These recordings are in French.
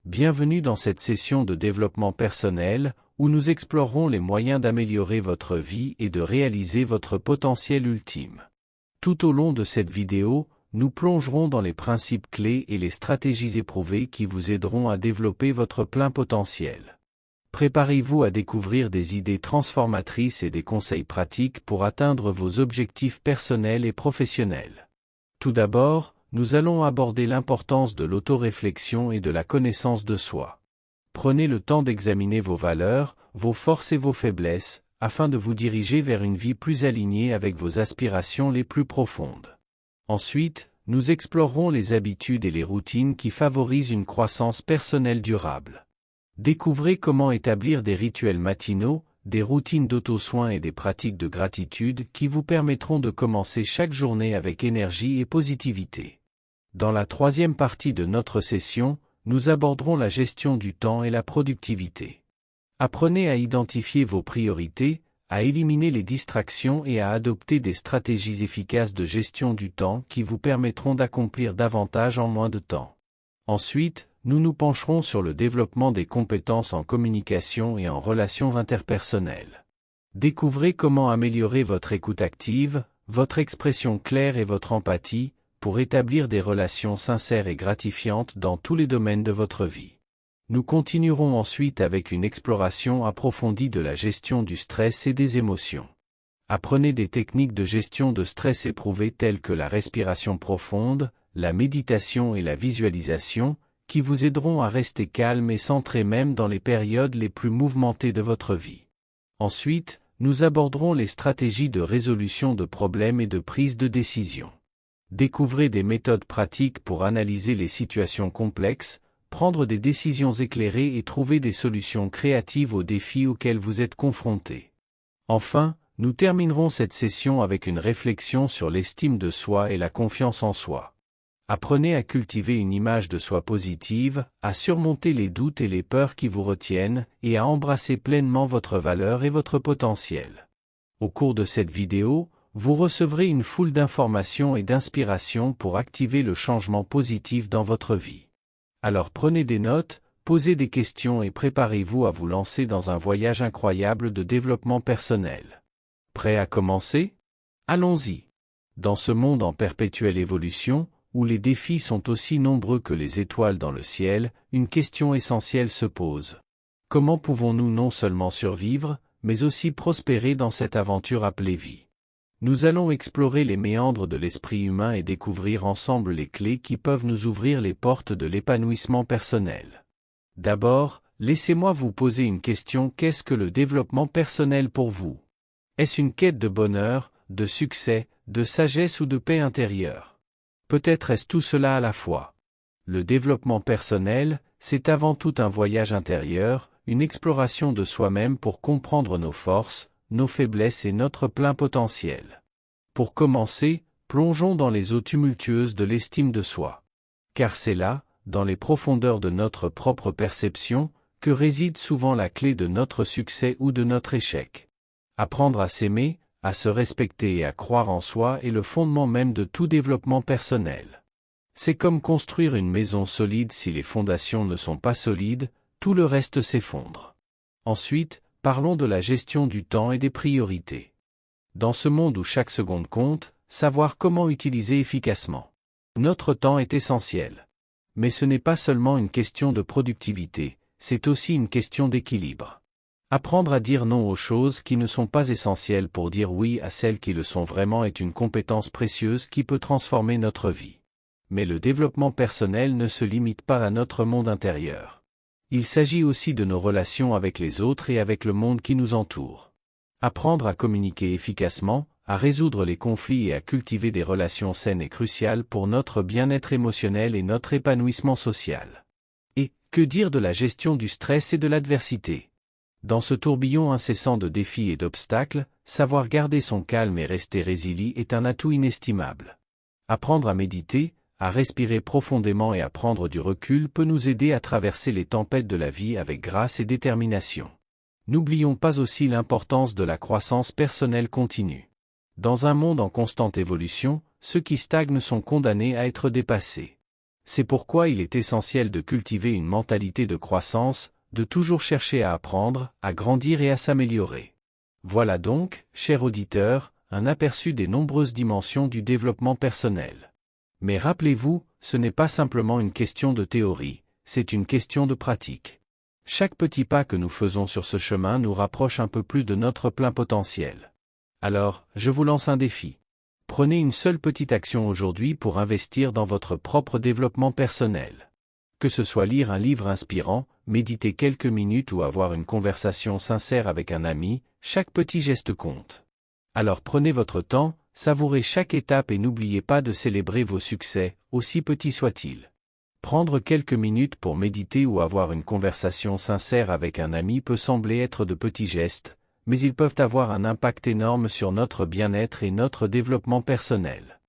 Bienvenue dans cette session de développement personnel, où nous explorerons les moyens d'améliorer votre vie et de réaliser votre potentiel ultime. Tout au long de cette vidéo, nous plongerons dans les principes clés et les stratégies éprouvées qui vous aideront à développer votre plein potentiel. Préparez-vous à découvrir des idées transformatrices et des conseils pratiques pour atteindre vos objectifs personnels et professionnels. Tout d'abord, nous allons aborder l'importance de l'autoréflexion et de la connaissance de soi. Prenez le temps d'examiner vos valeurs, vos forces et vos faiblesses, afin de vous diriger vers une vie plus alignée avec vos aspirations les plus profondes. Ensuite, nous explorerons les habitudes et les routines qui favorisent une croissance personnelle durable. Découvrez comment établir des rituels matinaux, des routines d'auto-soin et des pratiques de gratitude qui vous permettront de commencer chaque journée avec énergie et positivité. Dans la troisième partie de notre session, nous aborderons la gestion du temps et la productivité. Apprenez à identifier vos priorités, à éliminer les distractions et à adopter des stratégies efficaces de gestion du temps qui vous permettront d'accomplir davantage en moins de temps. Ensuite, nous nous pencherons sur le développement des compétences en communication et en relations interpersonnelles. Découvrez comment améliorer votre écoute active, votre expression claire et votre empathie, pour établir des relations sincères et gratifiantes dans tous les domaines de votre vie. Nous continuerons ensuite avec une exploration approfondie de la gestion du stress et des émotions. Apprenez des techniques de gestion de stress éprouvées telles que la respiration profonde, la méditation et la visualisation, qui vous aideront à rester calme et centré même dans les périodes les plus mouvementées de votre vie. Ensuite, nous aborderons les stratégies de résolution de problèmes et de prise de décision. Découvrez des méthodes pratiques pour analyser les situations complexes, prendre des décisions éclairées et trouver des solutions créatives aux défis auxquels vous êtes confrontés. Enfin, nous terminerons cette session avec une réflexion sur l'estime de soi et la confiance en soi. Apprenez à cultiver une image de soi positive, à surmonter les doutes et les peurs qui vous retiennent, et à embrasser pleinement votre valeur et votre potentiel. Au cours de cette vidéo, vous recevrez une foule d'informations et d'inspirations pour activer le changement positif dans votre vie. Alors prenez des notes, posez des questions et préparez-vous à vous lancer dans un voyage incroyable de développement personnel. Prêt à commencer? Allons-y. Dans ce monde en perpétuelle évolution, où les défis sont aussi nombreux que les étoiles dans le ciel, une question essentielle se pose. Comment pouvons-nous non seulement survivre, mais aussi prospérer dans cette aventure appelée vie? Nous allons explorer les méandres de l'esprit humain et découvrir ensemble les clés qui peuvent nous ouvrir les portes de l'épanouissement personnel. D'abord, laissez-moi vous poser une question: qu'est-ce que le développement personnel pour vous? Est-ce une quête de bonheur, de succès, de sagesse ou de paix intérieure? Peut-être est-ce tout cela à la fois. Le développement personnel, c'est avant tout un voyage intérieur, une exploration de soi-même pour comprendre nos forces, nos faiblesses et notre plein potentiel. Pour commencer, plongeons dans les eaux tumultueuses de l'estime de soi. Car c'est là, dans les profondeurs de notre propre perception, que réside souvent la clé de notre succès ou de notre échec. Apprendre à s'aimer, à se respecter et à croire en soi est le fondement même de tout développement personnel. C'est comme construire une maison solide: si les fondations ne sont pas solides, tout le reste s'effondre. Ensuite, parlons de la gestion du temps et des priorités. Dans ce monde où chaque seconde compte, savoir comment utiliser efficacement notre temps est essentiel. Mais ce n'est pas seulement une question de productivité, c'est aussi une question d'équilibre. Apprendre à dire non aux choses qui ne sont pas essentielles pour dire oui à celles qui le sont vraiment est une compétence précieuse qui peut transformer notre vie. Mais le développement personnel ne se limite pas à notre monde intérieur. Il s'agit aussi de nos relations avec les autres et avec le monde qui nous entoure. Apprendre à communiquer efficacement, à résoudre les conflits et à cultiver des relations saines est crucial pour notre bien-être émotionnel et notre épanouissement social. Et, que dire de la gestion du stress et de l'adversité? Dans ce tourbillon incessant de défis et d'obstacles, savoir garder son calme et rester résilient est un atout inestimable. Apprendre à méditer, à respirer profondément et à prendre du recul peut nous aider à traverser les tempêtes de la vie avec grâce et détermination. N'oublions pas aussi l'importance de la croissance personnelle continue. Dans un monde en constante évolution, ceux qui stagnent sont condamnés à être dépassés. C'est pourquoi il est essentiel de cultiver une mentalité de croissance, de toujours chercher à apprendre, à grandir et à s'améliorer. Voilà donc, cher auditeur, un aperçu des nombreuses dimensions du développement personnel. Mais rappelez-vous, ce n'est pas simplement une question de théorie, c'est une question de pratique. Chaque petit pas que nous faisons sur ce chemin nous rapproche un peu plus de notre plein potentiel. Alors, je vous lance un défi. Prenez une seule petite action aujourd'hui pour investir dans votre propre développement personnel. Que ce soit lire un livre inspirant, méditer quelques minutes ou avoir une conversation sincère avec un ami, chaque petit geste compte. Alors prenez votre temps, savourez chaque étape et n'oubliez pas de célébrer vos succès, aussi petits soient-ils. Prendre quelques minutes pour méditer ou avoir une conversation sincère avec un ami peut sembler être de petits gestes, mais ils peuvent avoir un impact énorme sur notre bien-être et notre développement personnel.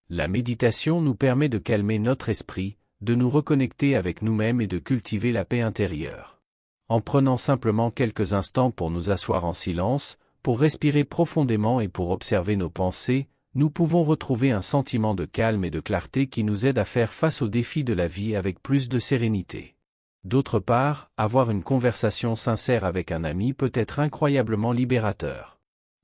La méditation nous permet de calmer notre esprit, de nous reconnecter avec nous-mêmes et de cultiver la paix intérieure. En prenant simplement quelques instants pour nous asseoir en silence, pour respirer profondément et pour observer nos pensées, nous pouvons retrouver un sentiment de calme et de clarté qui nous aide à faire face aux défis de la vie avec plus de sérénité. D'autre part, avoir une conversation sincère avec un ami peut être incroyablement libérateur.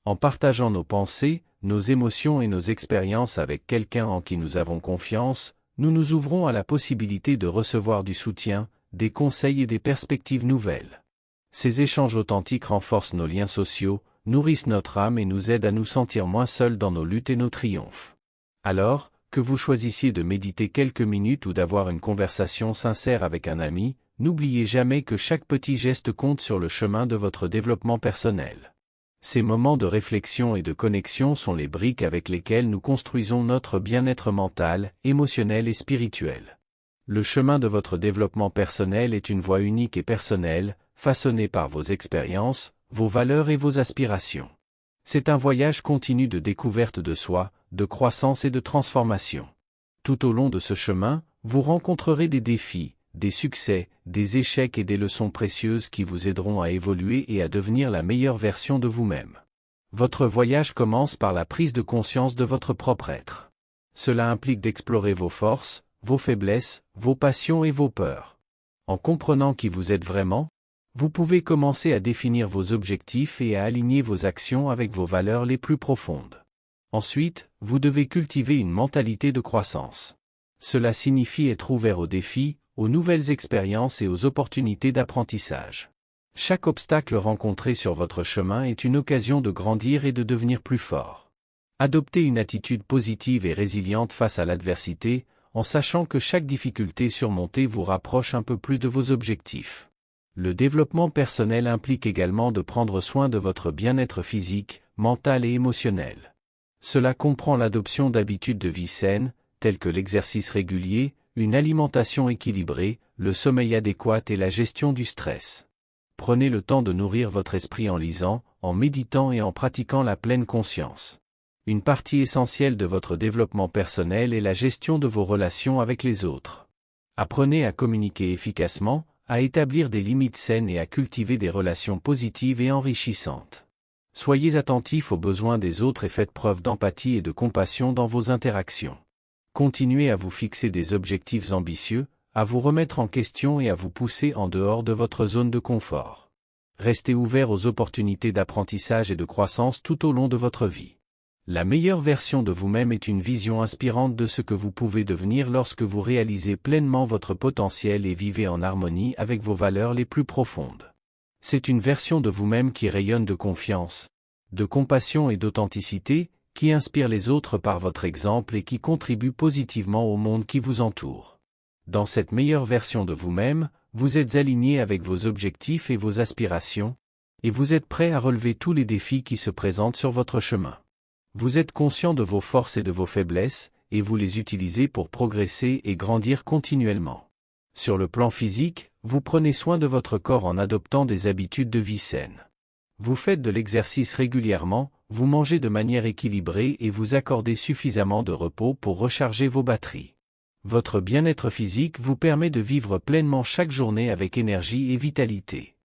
En partageant nos pensées, nos émotions et nos expériences avec quelqu'un en qui nous avons confiance, nous nous ouvrons à la possibilité de recevoir du soutien, des conseils et des perspectives nouvelles. Ces échanges authentiques renforcent nos liens sociaux, nourrissent notre âme et nous aident à nous sentir moins seuls dans nos luttes et nos triomphes. Alors, que vous choisissiez de méditer quelques minutes ou d'avoir une conversation sincère avec un ami, n'oubliez jamais que chaque petit geste compte sur le chemin de votre développement personnel. Ces moments de réflexion et de connexion sont les briques avec lesquelles nous construisons notre bien-être mental, émotionnel et spirituel. Le chemin de votre développement personnel est une voie unique et personnelle, façonnée par vos expériences, vos valeurs et vos aspirations. C'est un voyage continu de découverte de soi, de croissance et de transformation. Tout au long de ce chemin, vous rencontrerez des défis, des succès, des échecs et des leçons précieuses qui vous aideront à évoluer et à devenir la meilleure version de vous-même. Votre voyage commence par la prise de conscience de votre propre être. Cela implique d'explorer vos forces, vos faiblesses, vos passions et vos peurs. En comprenant qui vous êtes vraiment, vous pouvez commencer à définir vos objectifs et à aligner vos actions avec vos valeurs les plus profondes. Ensuite, vous devez cultiver une mentalité de croissance. Cela signifie être ouvert aux défis, aux nouvelles expériences et aux opportunités d'apprentissage. Chaque obstacle rencontré sur votre chemin est une occasion de grandir et de devenir plus fort. Adoptez une attitude positive et résiliente face à l'adversité, en sachant que chaque difficulté surmontée vous rapproche un peu plus de vos objectifs. Le développement personnel implique également de prendre soin de votre bien-être physique, mental et émotionnel. Cela comprend l'adoption d'habitudes de vie saines, telles que l'exercice régulier, une alimentation équilibrée, le sommeil adéquat et la gestion du stress. Prenez le temps de nourrir votre esprit en lisant, en méditant et en pratiquant la pleine conscience. Une partie essentielle de votre développement personnel est la gestion de vos relations avec les autres. Apprenez à communiquer efficacement, à établir des limites saines et à cultiver des relations positives et enrichissantes. Soyez attentifs aux besoins des autres et faites preuve d'empathie et de compassion dans vos interactions. Continuez à vous fixer des objectifs ambitieux, à vous remettre en question et à vous pousser en dehors de votre zone de confort. Restez ouvert aux opportunités d'apprentissage et de croissance tout au long de votre vie. La meilleure version de vous-même est une vision inspirante de ce que vous pouvez devenir lorsque vous réalisez pleinement votre potentiel et vivez en harmonie avec vos valeurs les plus profondes. C'est une version de vous-même qui rayonne de confiance, de compassion et d'authenticité, qui inspire les autres par votre exemple et qui contribue positivement au monde qui vous entoure. Dans cette meilleure version de vous-même, vous êtes aligné avec vos objectifs et vos aspirations, et vous êtes prêt à relever tous les défis qui se présentent sur votre chemin. Vous êtes conscient de vos forces et de vos faiblesses, et vous les utilisez pour progresser et grandir continuellement. Sur le plan physique, vous prenez soin de votre corps en adoptant des habitudes de vie saines. Vous faites de l'exercice régulièrement, vous mangez de manière équilibrée et vous accordez suffisamment de repos pour recharger vos batteries. Votre bien-être physique vous permet de vivre pleinement chaque journée avec énergie et vitalité.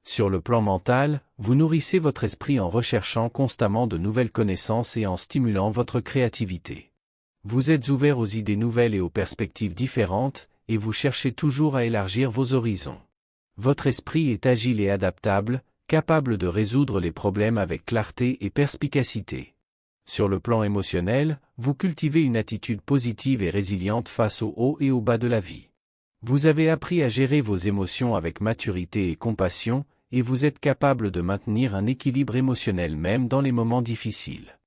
Sur le plan mental, vous nourrissez votre esprit en recherchant constamment de nouvelles connaissances et en stimulant votre créativité. Vous êtes ouvert aux idées nouvelles et aux perspectives différentes, et vous cherchez toujours à élargir vos horizons. Votre esprit est agile et adaptable, capable de résoudre les problèmes avec clarté et perspicacité. Sur le plan émotionnel, vous cultivez une attitude positive et résiliente face aux hauts et aux bas de la vie. Vous avez appris à gérer vos émotions avec maturité et compassion, et vous êtes capable de maintenir un équilibre émotionnel même dans les moments difficiles.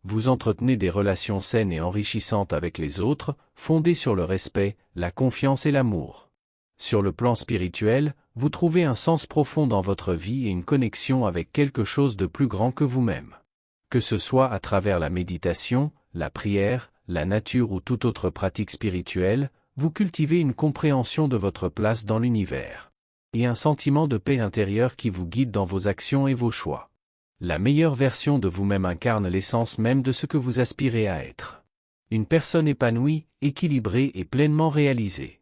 Vous entretenez des relations saines et enrichissantes avec les autres, fondées sur le respect, la confiance et l'amour. Sur le plan spirituel, vous trouvez un sens profond dans votre vie et une connexion avec quelque chose de plus grand que vous-même. Que ce soit à travers la méditation, la prière, la nature ou toute autre pratique spirituelle, vous cultivez une compréhension de votre place dans l'univers. Et un sentiment de paix intérieure qui vous guide dans vos actions et vos choix. La meilleure version de vous-même incarne l'essence même de ce que vous aspirez à être. Une personne épanouie, équilibrée et pleinement réalisée.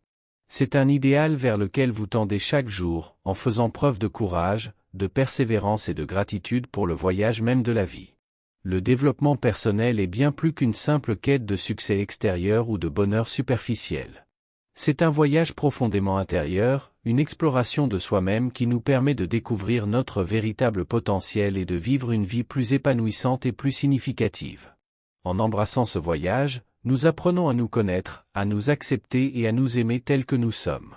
C'est un idéal vers lequel vous tendez chaque jour, en faisant preuve de courage, de persévérance et de gratitude pour le voyage même de la vie. Le développement personnel est bien plus qu'une simple quête de succès extérieur ou de bonheur superficiel. C'est un voyage profondément intérieur, une exploration de soi-même qui nous permet de découvrir notre véritable potentiel et de vivre une vie plus épanouissante et plus significative. En embrassant ce voyage, nous apprenons à nous connaître, à nous accepter et à nous aimer tels que nous sommes.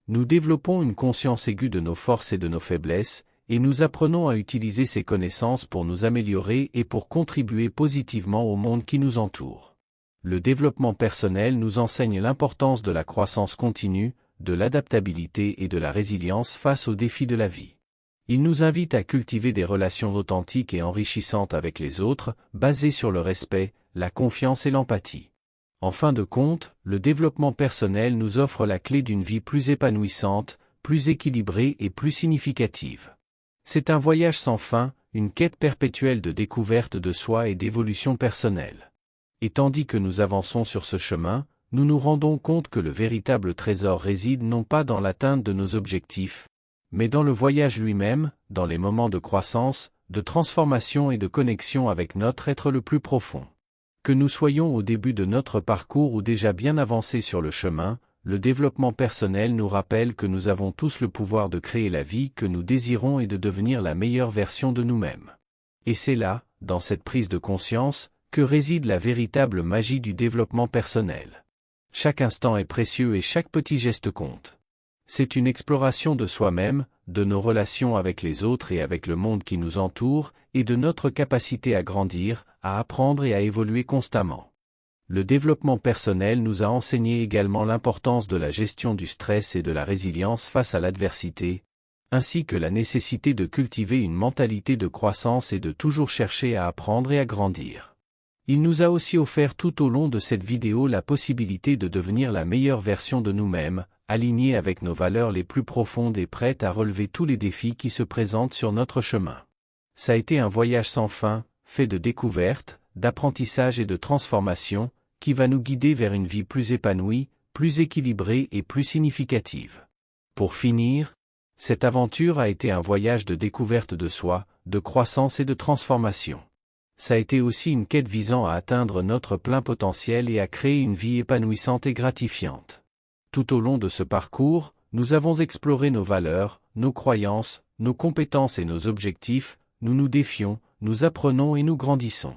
Nous développons une conscience aiguë de nos forces et de nos faiblesses, et nous apprenons à utiliser ces connaissances pour nous améliorer et pour contribuer positivement au monde qui nous entoure. Le développement personnel nous enseigne l'importance de la croissance continue, de l'adaptabilité et de la résilience face aux défis de la vie. Il nous invite à cultiver des relations authentiques et enrichissantes avec les autres, basées sur le respect, la confiance et l'empathie. En fin de compte, le développement personnel nous offre la clé d'une vie plus épanouissante, plus équilibrée et plus significative. C'est un voyage sans fin, une quête perpétuelle de découverte de soi et d'évolution personnelle. Et tandis que nous avançons sur ce chemin, nous nous rendons compte que le véritable trésor réside non pas dans l'atteinte de nos objectifs, mais dans le voyage lui-même, dans les moments de croissance, de transformation et de connexion avec notre être le plus profond. Que nous soyons au début de notre parcours ou déjà bien avancés sur le chemin, le développement personnel nous rappelle que nous avons tous le pouvoir de créer la vie que nous désirons et de devenir la meilleure version de nous-mêmes. Et c'est là, dans cette prise de conscience, que réside la véritable magie du développement personnel. Chaque instant est précieux et chaque petit geste compte. C'est une exploration de soi-même, de nos relations avec les autres et avec le monde qui nous entoure, et de notre capacité à grandir, à apprendre et à évoluer constamment. Le développement personnel nous a enseigné également l'importance de la gestion du stress et de la résilience face à l'adversité, ainsi que la nécessité de cultiver une mentalité de croissance et de toujours chercher à apprendre et à grandir. Il nous a aussi offert tout au long de cette vidéo la possibilité de devenir la meilleure version de nous-mêmes, alignée avec nos valeurs les plus profondes et prête à relever tous les défis qui se présentent sur notre chemin. Ça a été un voyage sans fin, fait de découvertes, d'apprentissage et de transformation, qui va nous guider vers une vie plus épanouie, plus équilibrée et plus significative. Pour finir, cette aventure a été un voyage de découverte de soi, de croissance et de transformation. Ça a été aussi une quête visant à atteindre notre plein potentiel et à créer une vie épanouissante et gratifiante. Tout au long de ce parcours, nous avons exploré nos valeurs, nos croyances, nos compétences et nos objectifs, nous nous défions, nous apprenons et nous grandissons.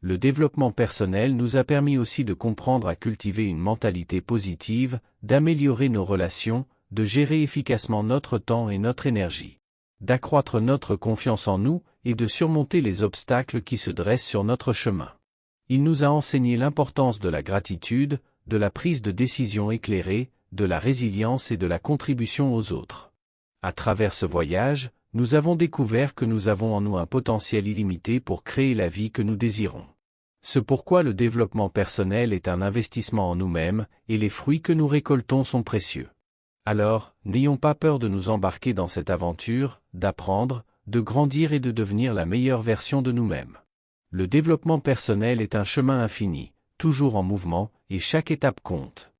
Le développement personnel nous a permis aussi de comprendre à cultiver une mentalité positive, d'améliorer nos relations, de gérer efficacement notre temps et notre énergie, d'accroître notre confiance en nous et de surmonter les obstacles qui se dressent sur notre chemin. Il nous a enseigné l'importance de la gratitude, de la prise de décision éclairée, de la résilience et de la contribution aux autres. À travers ce voyage, nous avons découvert que nous avons en nous un potentiel illimité pour créer la vie que nous désirons. C'est pourquoi le développement personnel est un investissement en nous-mêmes, et les fruits que nous récoltons sont précieux. Alors, n'ayons pas peur de nous embarquer dans cette aventure, d'apprendre, de grandir et de devenir la meilleure version de nous-mêmes. Le développement personnel est un chemin infini, toujours en mouvement, et chaque étape compte.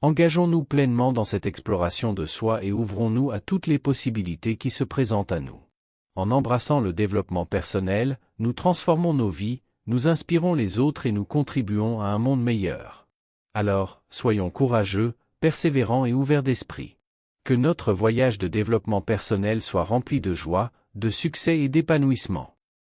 Engageons-nous pleinement dans cette exploration de soi et ouvrons-nous à toutes les possibilités qui se présentent à nous. En embrassant le développement personnel, nous transformons nos vies, nous inspirons les autres et nous contribuons à un monde meilleur. Alors, soyons courageux, persévérant et ouvert d'esprit. Que notre voyage de développement personnel soit rempli de joie, de succès et d'épanouissement.